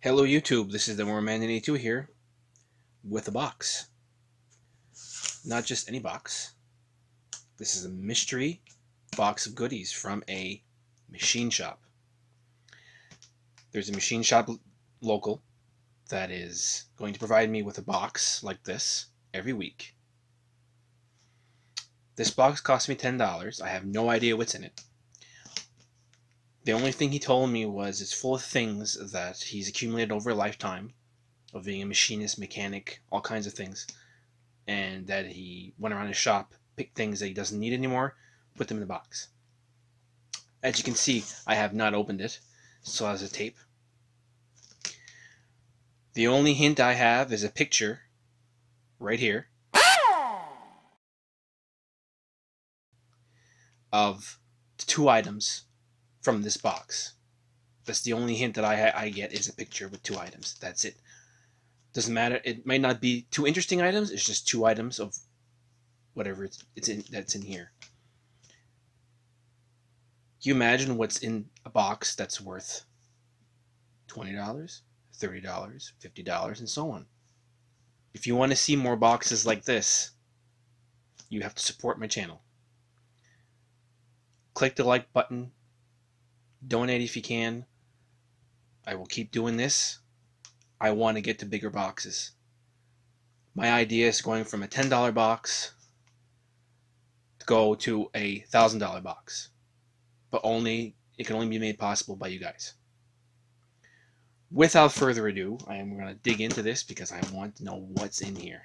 Hello YouTube, this is the Moreman82 here with a box. Not just any box. This is a mystery box of goodies from a machine shop. There's a machine shop local that is going to provide me with a box like this every week. This box cost me $10. I have no idea what's in it. The only thing he told me was it's full of things that he's accumulated over a lifetime of being a machinist, mechanic, all kinds of things. And that he went around his shop, picked things that he doesn't need anymore, put them in the box. As you can see, I have not opened it. It still has a tape. The only hint I have is a picture right here of two items from this box. That's the only hint that I get is a picture with two items. That's it. Doesn't matter. It might not be two interesting items. It's just two items of whatever it's in that's in here. You imagine what's in a box that's worth $20, $30, $50, and so on. If you want to see more boxes like this, you have to support my channel. Click the like button. Donate if you can. I will keep doing this. I want to get to bigger boxes. My idea is going from a $10 box to go to a $1,000 box. But it can only be made possible by you guys. Without further ado, I am going to dig into this because I want to know what's in here.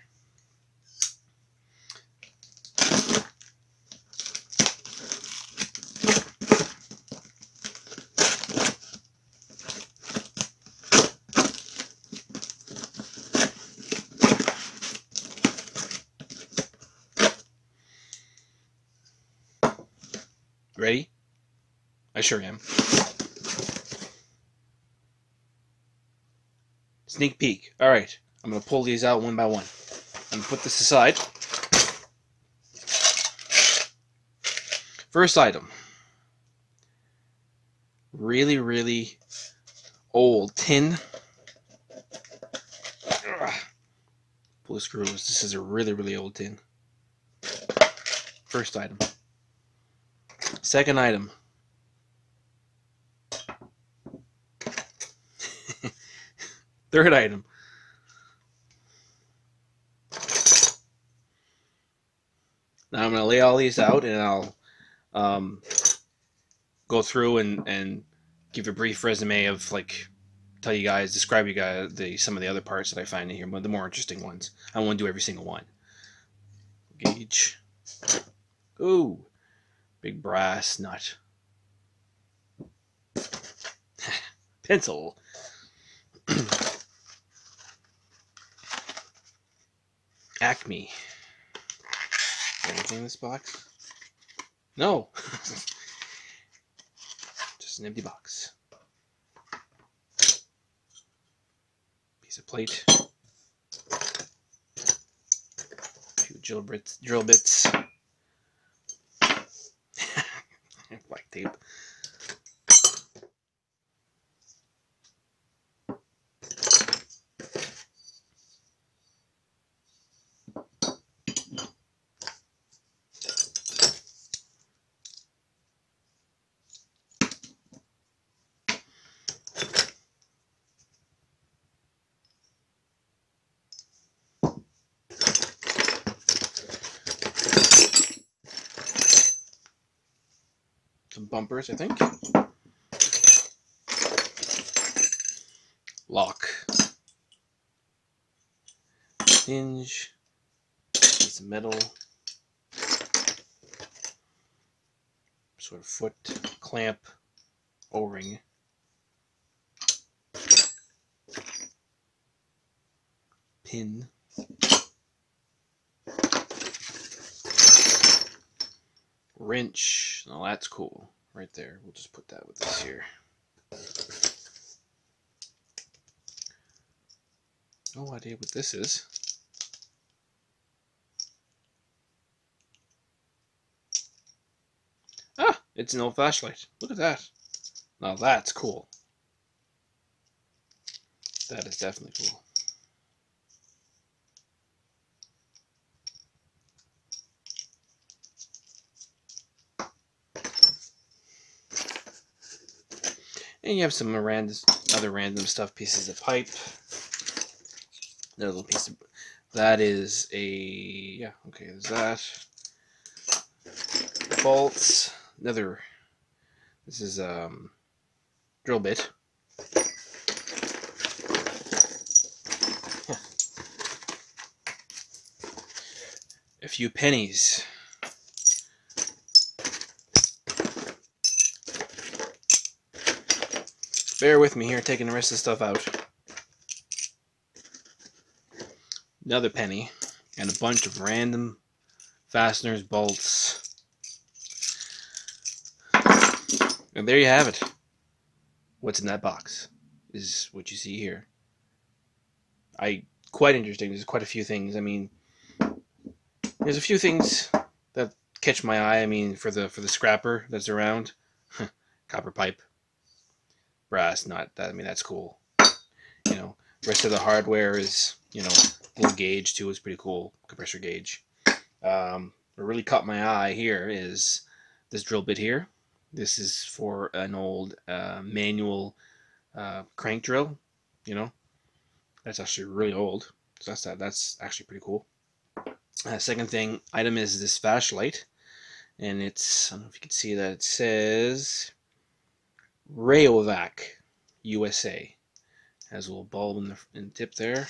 Ready? I sure am. Sneak peek. Alright, I'm going to pull these out one by one. I'm going to put this aside. First item. Really, really old tin. Pull the screws. This is a really, really old tin. First item. Second item. Third item. Now I'm going to lay all these out and I'll go through and give a brief resume of describe you guys some of the other parts that I find in here, but the more interesting ones. I won't do every single one. Gauge. Ooh, big brass nut. Pencil. Acme. Anything in this box? No. Just an empty box. Piece of plate. A few drill bits. Black tape. Some bumpers, I think. Lock. Hinge. Piece of metal. Sort of foot clamp. O-ring. Pin. Wrench. Now that's cool. Right there. We'll just put that with this here. No idea what this is. Ah! It's an old flashlight. Look at that. Now that's cool. That is definitely cool. And you have some other random stuff, pieces of pipe. Another little piece of... That is a... Yeah, okay, there's that. Bolts. Another... This is drill bit. A few pennies. Bear with me here, taking the rest of the stuff out. Another penny, and a bunch of random fasteners, bolts. And there you have it. What's in that box is what you see here. Quite interesting. There's quite a few things. I mean, there's a few things that catch my eye. I mean, for the scrapper that's around, copper pipe. Brass, not that. I mean, that's cool. You know, the rest of the hardware is, you know, little gauge too is pretty cool. Compressor gauge. What really caught my eye here is this drill bit here. This is for an old manual crank drill. You know, that's actually really old. So that's actually pretty cool. Second item is this flashlight, and it's, I don't know if you can see that, it says Rayovac USA. Has a little bulb in the tip there.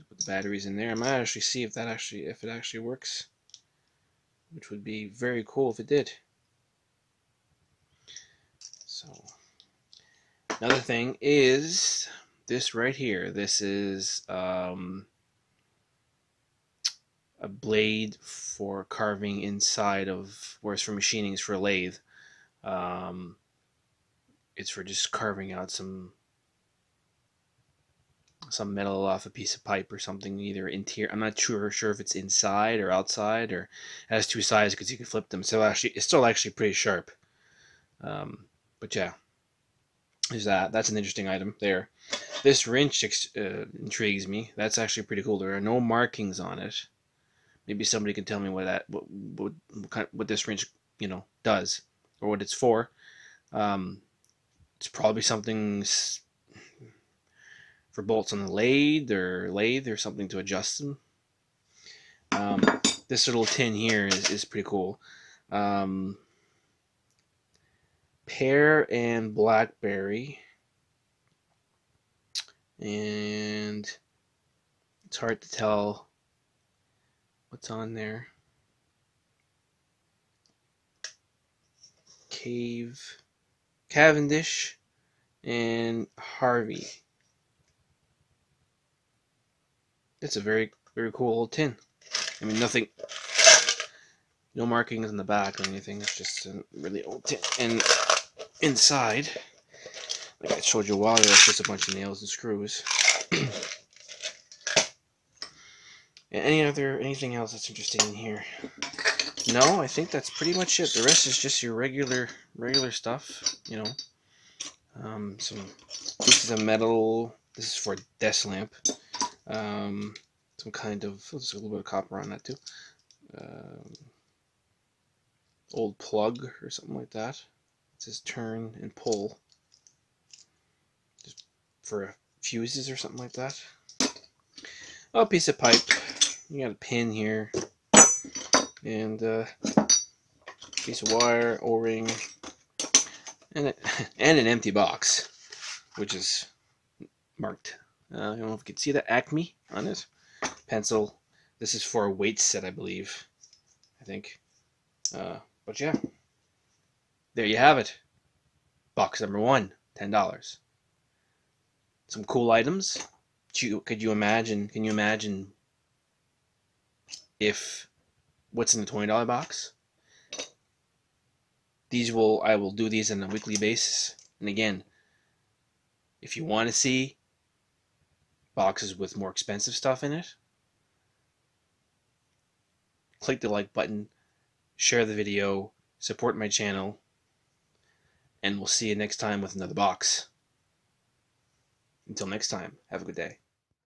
Put the batteries in there. I might actually see if it actually works, which would be very cool if it did. So another thing is this right here. This is a blade for carving inside of, where it's for machining, is for a lathe. It's for just carving out some metal off a piece of pipe or something, either interior. I'm not sure if it's inside or outside, or it has two sides because you can flip them. So actually, it's still actually pretty sharp. But yeah, there's that. That's an interesting item there. This wrench intrigues me. That's actually pretty cool. There are no markings on it. Maybe somebody can tell me what this wrench, you know, does, or what it's for. It's probably something for bolts on the lathe or something to adjust them. This little tin here is pretty cool. Pear and blackberry, and it's hard to tell what's on there. Cavendish and Harvey. It's a very, very cool old tin. I mean, no markings on the back or anything. It's just a really old tin. And inside, like I showed you a while ago, it's just a bunch of nails and screws. Anything else that's interesting in here? No, I think that's pretty much it. The rest is just your regular stuff, you know. Some pieces of metal. This is for a desk lamp. Some kind of, there's a little bit of copper on that too. Old plug or something like that. It says turn and pull. Just for fuses or something like that. Oh, a piece of pipe. You got a pin here. And piece of wire, O-ring, and an empty box, which is marked. I don't know if you can see that Acme on it. Pencil. This is for a weight set, I believe. I think. But yeah, there you have it. Box number 1, $10. Some cool items. Can you imagine if what's in the $20 box? I will do these on a weekly basis. And again, if you want to see boxes with more expensive stuff in it, click the like button, share the video, support my channel, and we'll see you next time with another box. Until next time, have a good day.